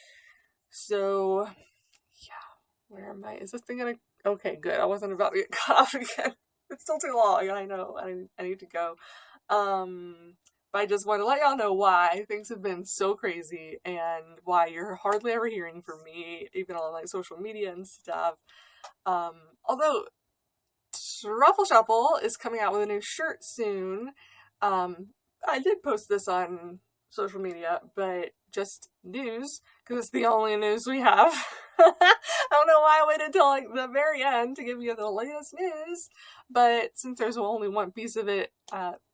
So, yeah, where am I? Is this thing gonna, okay, good, I wasn't about to get cut off again. It's still too long, I know, I need to go. But I just want to let y'all know why things have been so crazy and why you're hardly ever hearing from me, even on social media and stuff. Although Truffle Shuffle is coming out with a new shirt soon. I did post this on social media, but just news, because it's the only news we have. I don't know why I waited until the very end to give you the latest news, but since there's only one piece of it,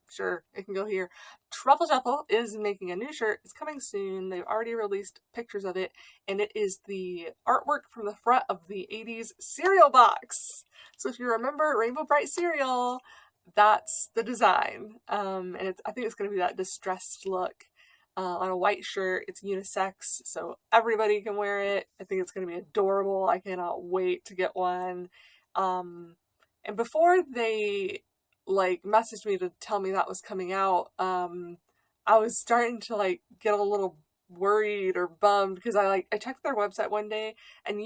sure, it can go here. Truffle Shuffle is making a new shirt. It's coming soon. They've already released pictures of it, and it is the artwork from the front of the 80s cereal box. So if you remember Rainbow Brite cereal, that's the design. And I think it's going to be that distressed look on a white shirt. It's unisex, so everybody can wear it. I think it's going to be adorable. I cannot wait to get one. And before they messaged me to tell me that was coming out, I was starting to get a little worried or bummed because I checked their website one day, and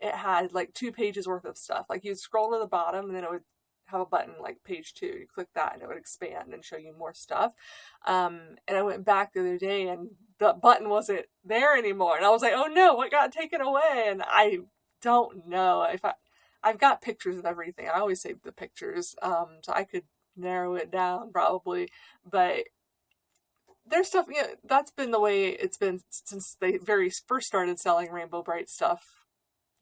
it had 2 pages worth of stuff. You'd scroll to the bottom and then it would have a button page 2. You click that and it would expand and show you more stuff. And I went back the other day and the button wasn't there anymore. And I was like, oh no, what got taken away? And I don't know. I've got pictures of everything. I always save the pictures, so I could narrow it down probably. But there's stuff, that's been the way it's been since they very first started selling Rainbow Brite stuff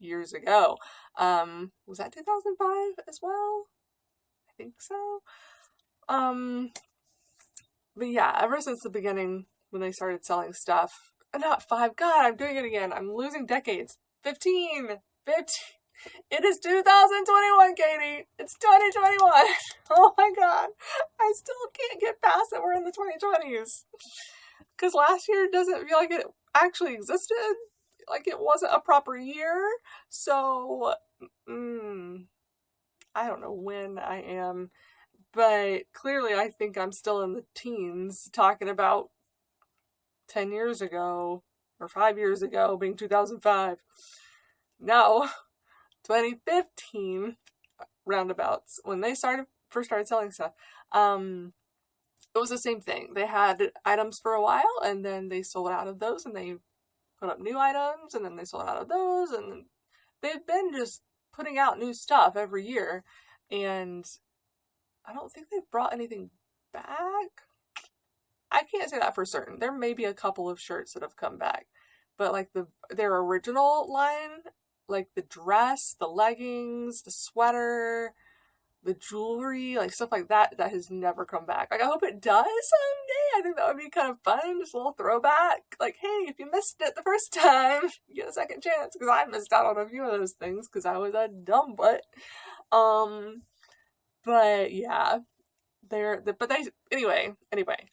years ago. Was that 2005 as well? I think so. But yeah, ever since the beginning when they started selling stuff, not 5, God, I'm doing it again. I'm losing decades. 15. It is 2021, Katie. It's 2021. Oh my God. I still can't get past that we're in the 2020s. Because last year doesn't feel like it actually existed. It wasn't a proper year. So, I don't know when I am. But clearly I think I'm still in the teens talking about 10 years ago or 5 years ago being 2005. No. 2015 roundabouts when they first started selling stuff. It was the same thing. They had items for a while and then they sold out of those and they put up new items and then they sold out of those, and they've been just putting out new stuff every year, and I don't think they've brought anything back. I can't say that for certain. There may be a couple of shirts that have come back, but their original line, like the dress, the leggings, the sweater, the jewelry, like stuff like that, that has never come back. Like, I hope it does someday. I think that would be kind of fun, just a little throwback. Like, hey, if you missed it the first time, you get a second chance, because I missed out on a few of those things because I was a dumb butt. But yeah, anyway,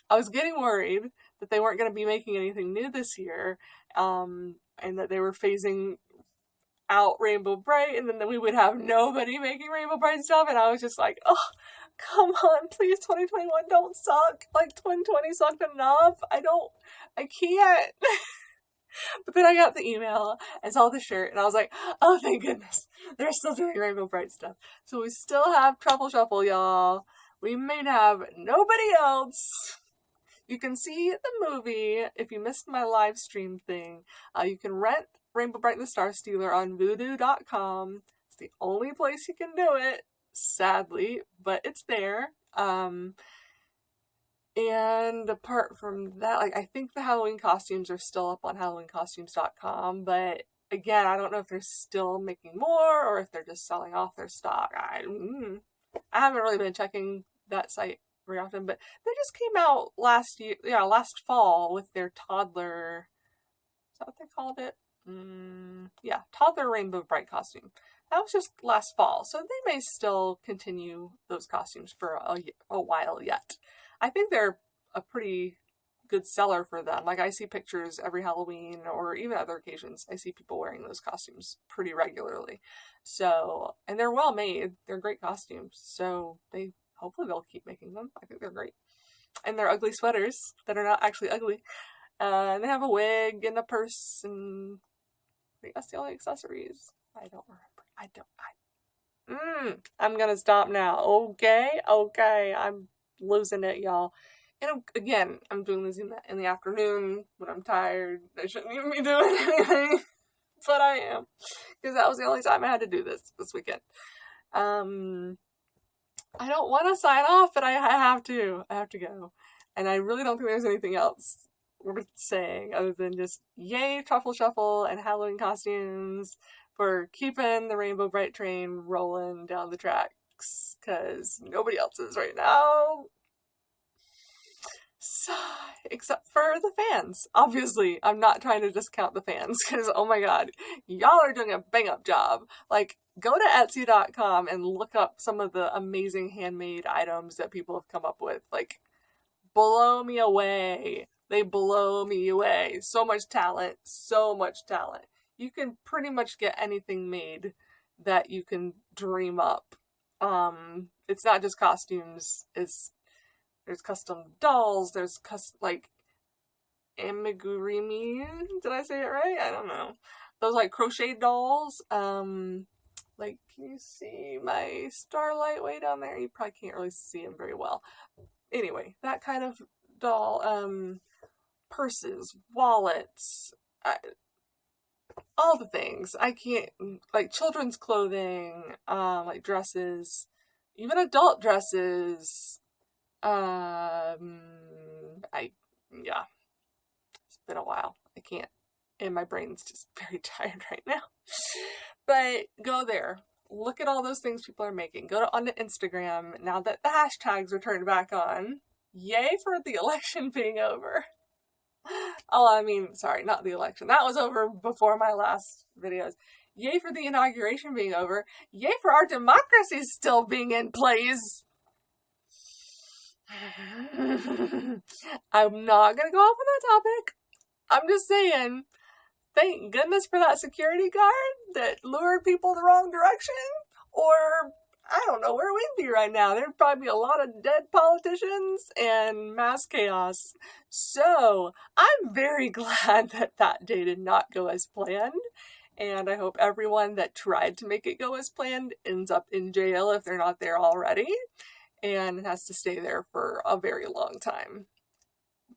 I was getting worried that they weren't going to be making anything new this year, and that they were phasing out Rainbow Brite, and then we would have nobody making Rainbow Brite stuff, and I was just like, oh, come on, please, 2021 don't suck. Like, 2020 sucked enough. I can't. But then I got the email and saw the shirt, and I was like, oh, thank goodness, they're still doing Rainbow Brite stuff. So we still have Truffle Shuffle, y'all. We may have nobody else. You can see the movie if you missed my live stream thing. You can rent Rainbow Brite and the Star Stealer on voodoo.com. It's the only place you can do it, sadly, but it's there. And apart from that, like, I think the Halloween costumes are still up on halloweencostumes.com, but again, I don't know if they're still making more or if they're just selling off their stock. I haven't really been checking that site very often, but they just came out last fall with their toddler, is that what they called it? Yeah, toddler Rainbow Brite costume. That was just last fall, so they may still continue those costumes for a while yet. I think they're a pretty good seller for them. Like, I see pictures every Halloween or even other occasions. I see people wearing those costumes pretty regularly. So, and they're well made. They're great costumes. So hopefully they'll keep making them. I think they're great. And they're ugly sweaters that are not actually ugly. And they have a wig and a purse, and I think that's the only accessories. I don't remember. I'm gonna stop now. Okay. I'm losing it, y'all. And again, I'm doing this in the afternoon when I'm tired. I shouldn't even be doing anything, but I am, because that was the only time I had to do this weekend. I don't want to sign off, but I have to. I have to go. And I really don't think there's anything else worth saying other than just yay Truffle Shuffle and Halloween costumes for keeping the Rainbow Brite train rolling down the tracks, because nobody else is right now. So, except for the fans. Obviously, I'm not trying to discount the fans, because oh my god, y'all are doing a bang up job. Like, go to Etsy.com and look up some of the amazing handmade items that people have come up with. Like, blow me away. They blow me away. So much talent. You can pretty much get anything made that you can dream up. It's not just costumes. There's custom dolls. There's like amigurumi. Did I say it right? I don't know. Those like crochet dolls. Like, can you see my starlight way down there? You probably can't really see them very well. Anyway, that kind of doll. Purses, wallets, all the things. I can't, like, children's clothing, like dresses, even adult dresses. Yeah, it's been a while. I can't, and my brain's just very tired right now. But go there. Look at all those things people are making. Go onto Instagram now that the hashtags are turned back on. Yay for the election being over. Oh, I mean, sorry, not the election. That was over before my last videos. Yay for the inauguration being over. Yay for our democracy still being in place. I'm not going to go off on that topic. I'm just saying, thank goodness for that security guard that lured people the wrong direction. Or I don't know where we'd be right now. There'd probably be a lot of dead politicians and mass chaos. So, I'm very glad that day did not go as planned. And I hope everyone that tried to make it go as planned ends up in jail if they're not there already. And has to stay there for a very long time.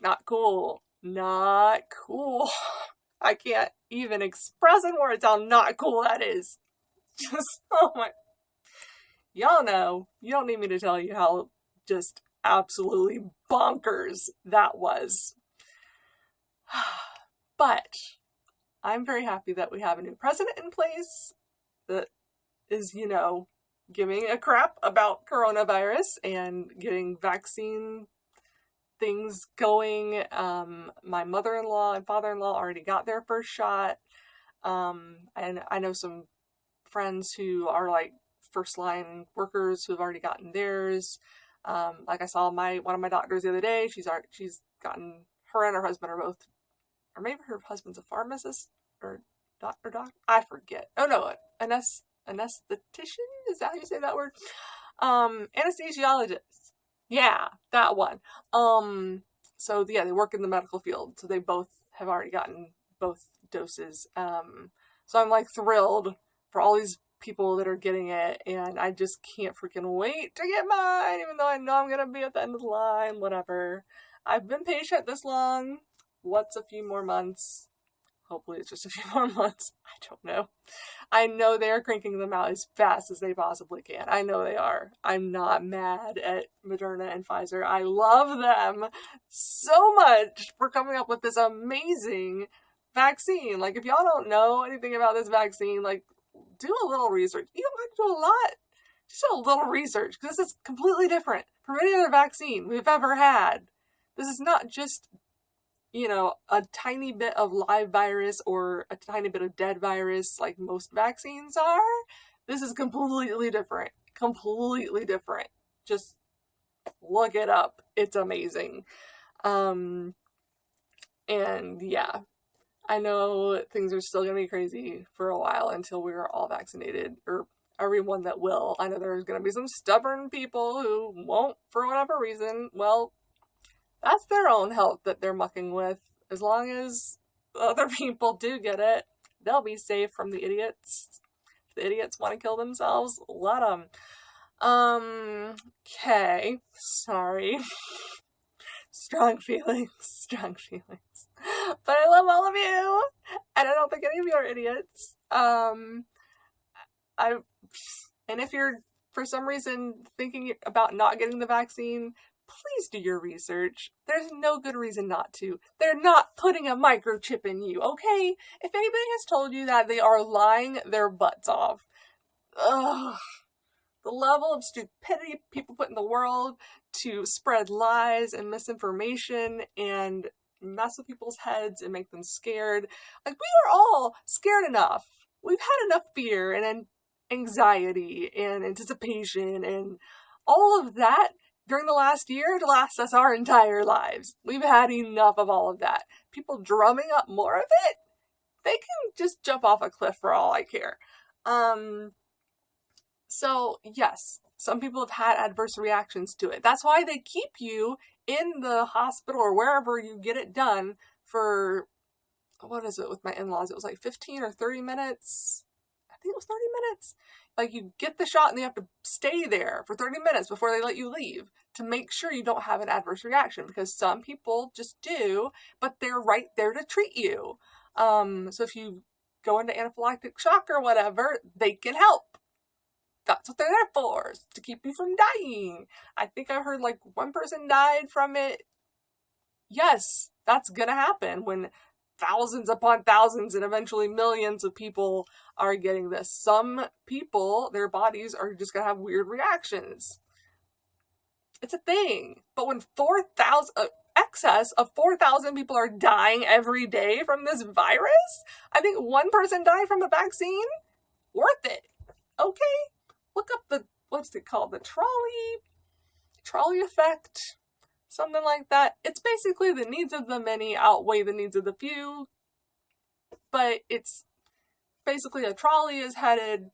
Not cool. Not cool. I can't even express in words how not cool that is. Just, oh my... Y'all know, you don't need me to tell you how just absolutely bonkers that was. But I'm very happy that we have a new president in place that is, giving a crap about coronavirus and getting vaccine things going. My mother-in-law and father-in-law already got their first shot. And I know some friends who are like first line workers who have already gotten theirs. Like I saw one of my doctors the other day. She's gotten, her and her husband are both, or maybe her husband's a pharmacist or doctor. I forget. Oh no, anesthetician? Is that how you say that word? Anesthesiologist. Yeah, that one. So yeah, they work in the medical field. So they both have already gotten both doses. So I'm like thrilled for all these people that are getting it, and I just can't freaking wait to get mine, even though I know I'm gonna be at the end of the line, whatever. I've been patient this long. What's a few more months? Hopefully it's just a few more months. I don't know. I know they are cranking them out as fast as they possibly can. I know they are. I'm not mad at Moderna and Pfizer. I love them so much for coming up with this amazing vaccine. Like, if y'all don't know anything about this vaccine, like, do a little research. You don't have to do a lot. Just a little research, because this is completely different from any other vaccine we've ever had. This is not just, a tiny bit of live virus or a tiny bit of dead virus like most vaccines are. This is completely different. Completely different. Just look it up. It's amazing. And yeah, I know things are still going to be crazy for a while until we're all vaccinated, or everyone that will. I know there's going to be some stubborn people who won't for whatever reason. Well, that's their own health that they're mucking with. As long as other people do get it, they'll be safe from the idiots. If the idiots want to kill themselves, let them. Okay. Sorry. Strong feelings. But I love all of you, and I don't think any of you are idiots. And if you're, for some reason, thinking about not getting the vaccine, please do your research. There's no good reason not to. They're not putting a microchip in you, okay? If anybody has told you that, they are lying their butts off. Ugh. The level of stupidity people put in the world to spread lies and misinformation and mess with people's heads and make them scared. Like, we are all scared enough. We've had enough fear and anxiety and anticipation and all of that during the last year to last us our entire lives. We've had enough of all of that. People drumming up more of it, they can just jump off a cliff for all I care. So yes, some people have had adverse reactions to it. That's why they keep you in the hospital or wherever you get it done for, what is it with my in-laws? It was like 15 or 30 minutes. I think it was 30 minutes. Like, you get the shot and you have to stay there for 30 minutes before they let you leave to make sure you don't have an adverse reaction, because some people just do, but they're right there to treat you. So if you go into anaphylactic shock or whatever, they can help. That's what they're there for, to keep you from dying. I think I heard like one person died from it. Yes, that's gonna happen when thousands upon thousands and eventually millions of people are getting this. Some people, their bodies are just gonna have weird reactions. It's a thing. But when 4,000, excess of 4,000 people are dying every day from this virus, I think one person died from a vaccine, worth it. Okay? Look up the, what's it called? The trolley effect. Something like that. It's basically the needs of the many outweigh the needs of the few. But it's basically a trolley is headed,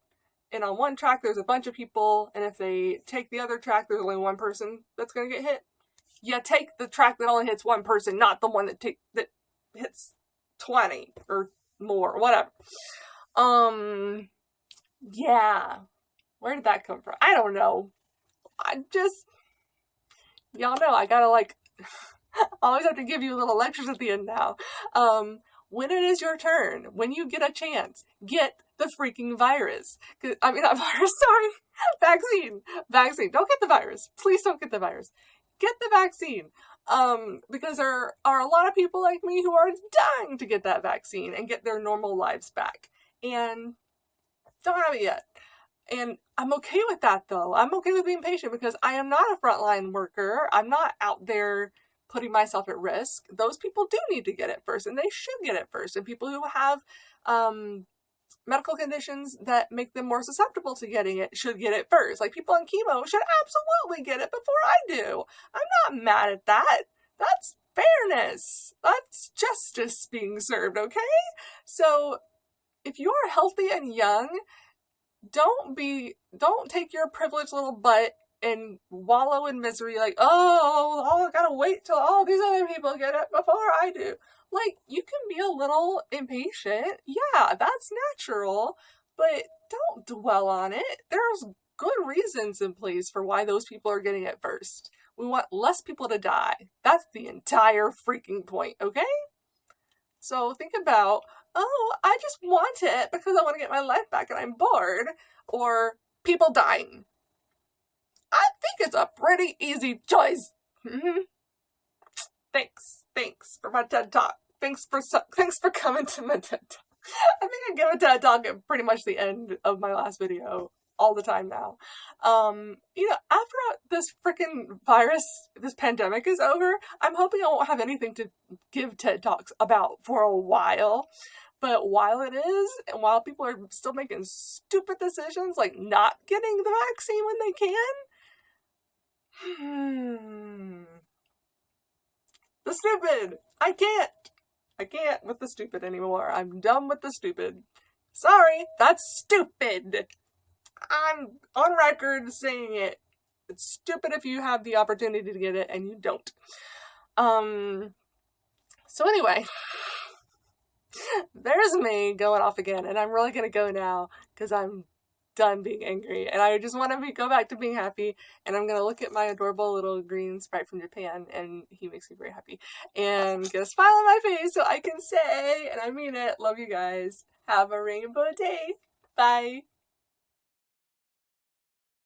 and on one track there's a bunch of people, and if they take the other track, there's only one person that's going to get hit. You take the track that only hits one person, not the one that hits 20 or more, whatever. Yeah. Where did that come from? I don't know. Y'all know, I gotta I always have to give you little lectures at the end now. When it is your turn, when you get a chance, get the freaking virus. Not virus, sorry. Vaccine. Don't get the virus. Please don't get the virus. Get the vaccine. Because there are a lot of people like me who are dying to get that vaccine and get their normal lives back, and don't have it yet. And I'm okay with that, though. I'm okay with being patient because I am not a frontline worker. I'm not out there putting myself at risk. Those people do need to get it first, and they should get it first. And people who have medical conditions that make them more susceptible to getting it should get it first. Like people on chemo should absolutely get it before I do. I'm not mad at that. That's fairness. That's justice being served, okay? So if you're healthy and young, don't take your privileged little butt and wallow in misery like, oh, I gotta wait till all these other people get it before I do. Like, you can be a little impatient. Yeah, that's natural, but don't dwell on it. There's good reasons in place for why those people are getting it first. We want less people to die. That's the entire freaking point, okay? So think about, oh, I just want it because I want to get my life back and I'm bored, or people dying. I think it's a pretty easy choice. Thanks for my TED Talk. Thanks for coming to my TED Talk. I think I give a TED Talk at pretty much the end of my last video all the time now. After this freaking virus, this pandemic is over, I'm hoping I won't have anything to give TED Talks about for a while. But while it is, and while people are still making stupid decisions, like not getting the vaccine when they can, the stupid. I can't with the stupid anymore. I'm done with the stupid. Sorry, that's stupid. I'm on record saying it. It's stupid if you have the opportunity to get it and you don't. So anyway, there's me going off again, and I'm really gonna go now because I'm done being angry, and I just want to go back to being happy, and I'm gonna look at my adorable little green sprite from Japan, and he makes me very happy, and get a smile on my face so I can say, and I mean it, love you guys, have a rainbow day, bye.